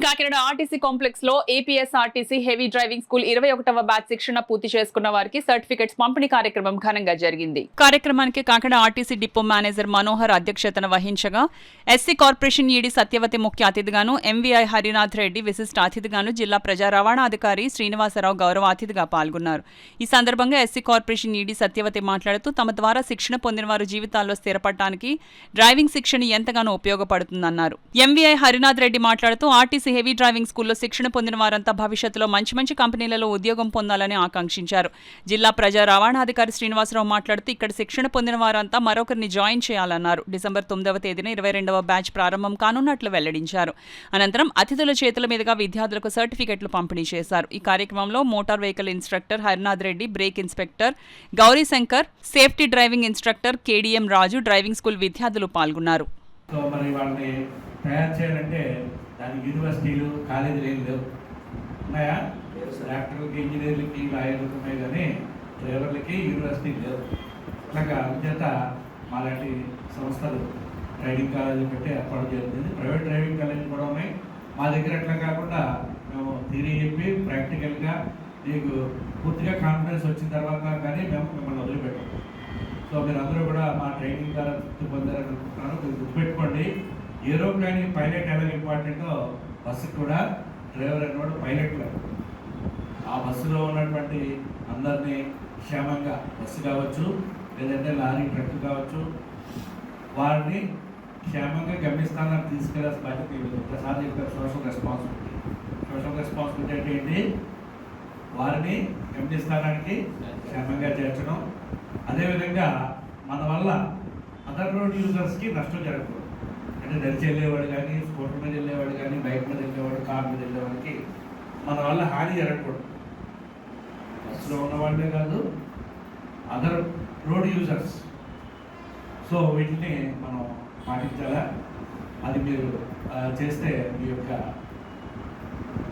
Kakinada RTC complex లో APSRTC heavy driving school 21వ batch శిక్షణ పూర్తి చేసుకున్న వారికి సర్టిఫికెట్స్ పంపిణీ కార్యక్రమం ఘనంగా జరిగింది. కార్యక్రమానికి Kakinada RTC depot manager Manohar అధ్యక్షతన వహించగా ఎస్సీ కార్పొరేషన్ ఈడీ సత్యవతి ముఖ్య అతిథిగాను, ఎంవీఐ హరినాథ్ రెడ్డి విశిష్ట అతిథిగాను, జిల్లా ప్రజా రవాణా అధికారి శ్రీనివాసరావు గౌరవ అతిథిగా పాల్గొన్నారు. ఈ సందర్భంగా ఎస్సీ కార్పొరేషన్ ఈడీ సత్యవతి మాట్లాడుతూ తమ ద్వారా శిక్షణ పొందిన వారు జీవితాల్లో స్థిరపడటానికి డ్రైవింగ్ శిక్షణ ఎంతగానో ఉపయోగపడుతుందన్నారు. ఎంవీఐ హరినాథ్ రెడ్డి మాట్లాడుతూ ఆర్టీసీ హెవీ డ్రైవింగ్ స్కూల్లో శిక్షణ పొందిన వారంతా భవిష్యత్తులో మంచి కంపెనీలలో ఉద్యోగం పొందాలని ఆకాంక్షించారు. జిల్లా ప్రజా రవాణాధికారి శ్రీనివాసరావు మాట్లాడుతూ ఇక్కడ శిక్షణ పొందిన వారంతా మరొకరిని జాయిన్ చేయాలన్నారు. డిసెంబర్ 9వ తేదీన 22వ బ్యాచ్ ప్రారంభం కానున్నట్లు వెల్లడించారు. అనంతరం అతిథుల చేతుల మీదుగా విద్యార్థులకు సర్టిఫికెట్లు పంపిణీ చేశారు. ఈ కార్యక్రమంలో motor vehicle instructor Harinath Reddy, brake inspector Gowrishankar, safety driving instructor K D M Raju, driving school విద్యార్థులు పాల్గొన్నారు. తయారు చేయాలంటే దానికి యూనివర్సిటీలు, కాలేజీలు ఏం లేవు. ఉన్నాయా? డాక్టర్లకి, ఇంజనీర్లకి, లాయర్లకు ఉన్నాయి, కానీ డ్రైవర్లకి యూనివర్సిటీలు లేవు. ఇట్లాగా చేత మాలాంటి సంస్థలు ట్రైనింగ్ కాలేజీలు పెట్టి ఏర్పాటు చేస్తుంది. ప్రైవేట్ డ్రైవింగ్ కాలేజీలు కూడా ఉన్నాయి. మా దగ్గర అట్లా కాకుండా మేము థియరీ చెప్పి ప్రాక్టికల్గా మీకు పూర్తిగా కాన్ఫిడెన్స్ వచ్చిన తర్వాత కానీ మేము మిమ్మల్ని వదిలిపెట్టాం. సో మీరు అందరూ కూడా మా ట్రైనింగ్ ద్వారా తృప్తి పొందారనుకుంటున్నాను. మీరు గుర్తుపెట్టుకోండి, ఏరోప్లేన్కి పైలట్ ఎలా ఇంపార్టెంటో బస్సుకి కూడా డ్రైవర్ అనేవాడు పైలట్ కాదు. ఆ బస్సులో ఉన్నటువంటి అందరినీ క్షేమంగా, బస్సు కావచ్చు లేదంటే లారీ, ట్రక్ కావచ్చు, వారిని క్షేమంగా గమ్యస్థానానికి తీసుకెళ్లాల్సిన బాధ్యత ఒకసారి చెప్పారు. సోషల్ రెస్పాన్సిబిలిటీ అంటే ఏంటి? వారిని గమ్యస్థానానికి క్షేమంగా చేర్చడం. అదేవిధంగా మన వల్ల అదర్ రోడ్ యూజర్స్కి నష్టం జరగకూడదు. అంటే నడిచి వెళ్ళేవాడు కానీ, స్కూటర్ మీద వెళ్ళేవాడు కానీ, బైక్ మీద వెళ్ళేవాడు, కార్ మీద వెళ్ళేవాడికి మన వల్ల హాని జరగకూడదు. బస్సులో ఉన్నవాళ్ళే కాదు, అదర్ రోడ్ యూజర్స్. సో వీటిని మనం పాటించాలా. అది మీరు చేస్తే మీ యొక్క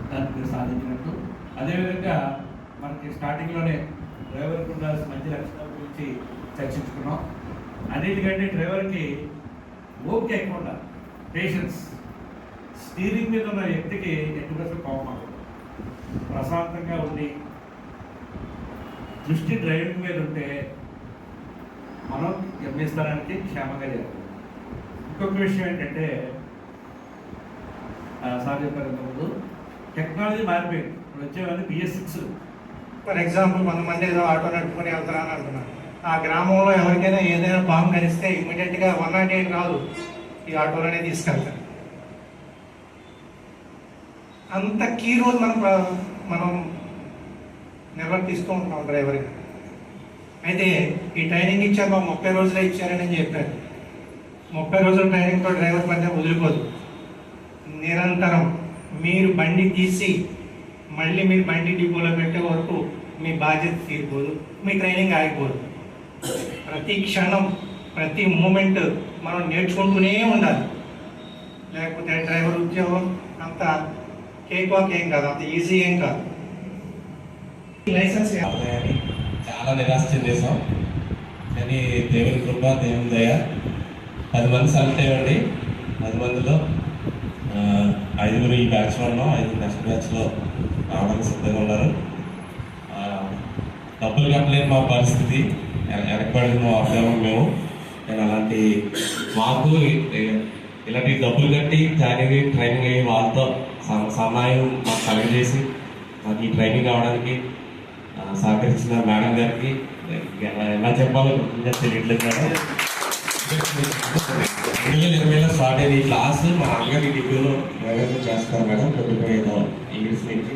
దాన్ని మీరు సాధించినట్టు. అదేవిధంగా మనకి స్టార్టింగ్లోనే డ్రైవర్కి ఉండాల్సిన మంచి లక్షణాల గురించి చర్చించుకున్నాం. అన్నిటికంటే డ్రైవర్కి ఓపిక ఎక్కువ ఉండాలి, పేషెన్స్. స్టీరింగ్ మీద ఉన్న వ్యక్తికి ఎటువంటి కోపం, ప్రశాంతంగా ఉండి దృష్టి డ్రైవింగ్ మీద ఉంటే మనం గమ్యస్థానానికి క్షేమంగా చేయాలి. ఇంకొక విషయం ఏంటంటే, సార్ చెప్పారు ఇంతకుముందు, టెక్నాలజీ మారిపోయింది. ఇప్పుడు వచ్చేవాళ్ళు BS6. ఫర్ ఎగ్జాంపుల్ కొంతమంది ఏదో ఆటో నడుపుకొని వెళ్తారని అంటున్నారు. ఆ గ్రామంలో ఎవరికైనా ఏదైనా పాము కనిస్తే ఇమ్మీడియట్గా 108 రాదు, ఈ ఆటోలోనే తీసుకెళ్తారు. అంత కీ రోల్ మనం నిర్వర్తిస్తూ ఉంటాం డ్రైవర్గా. అయితే ఈ ట్రైనింగ్ ఇచ్చారు, 30 రోజులే ఇచ్చారని చెప్పారు. 30 రోజుల ట్రైనింగ్తో డ్రైవర్ పని వదిలిపోదు. నిరంతరం మీరు బండి తీసి మళ్ళీ మీరు బండి డిపోలో పెట్టే వరకు మీ బాధ్యత తీరిపోదు, మీ ట్రైనింగ్ ఆగిపోదు. ప్రతి క్షణం, ప్రతి మూమెంట్ మనం నేర్చుకుంటూనే ఉండాలి. లేకపోతే డ్రైవర్ ఉద్యోగం అంత కేక్ వాక్ ఏం కాదు, అంత ఈజీ ఏం కాదు. లైసెన్స్ చాలా నిరాశ చెందేసాం, కానీ దేవుని కృప, దేవుని దయ. 10 మంది సెలెక్ట్ అయ్యండి. 10 మందిలో 5 ఈ బ్యాచ్లో ఉన్నాం, 5 నెక్స్ట్ బ్యాచ్లో రావడానికి సిద్ధంగా ఉన్నారు. డబ్బులు కట్టలేని మా పరిస్థితి, వెనకబడిన ఉద్యోగం మేము. నేను అలాంటి మాకు ఇలాంటి డబ్బులు కట్టి ట్రైనింగ్ అయ్యి వాళ్ళతో సహాయం మాకు కలగజేసి మాకు ఈ ట్రైనింగ్ రావడానికి సహకరించిన మేడం గారికి ఎలా చెప్పాలో తెలియట్లేదు మేడం. 2020లో స్టార్ట్ అయ్యింది ఈ క్లాస్. మా అమ్మగారి డిగ్రీలో చేస్తారు మేడం. 2025 ఇంగ్లీష్ నుంచి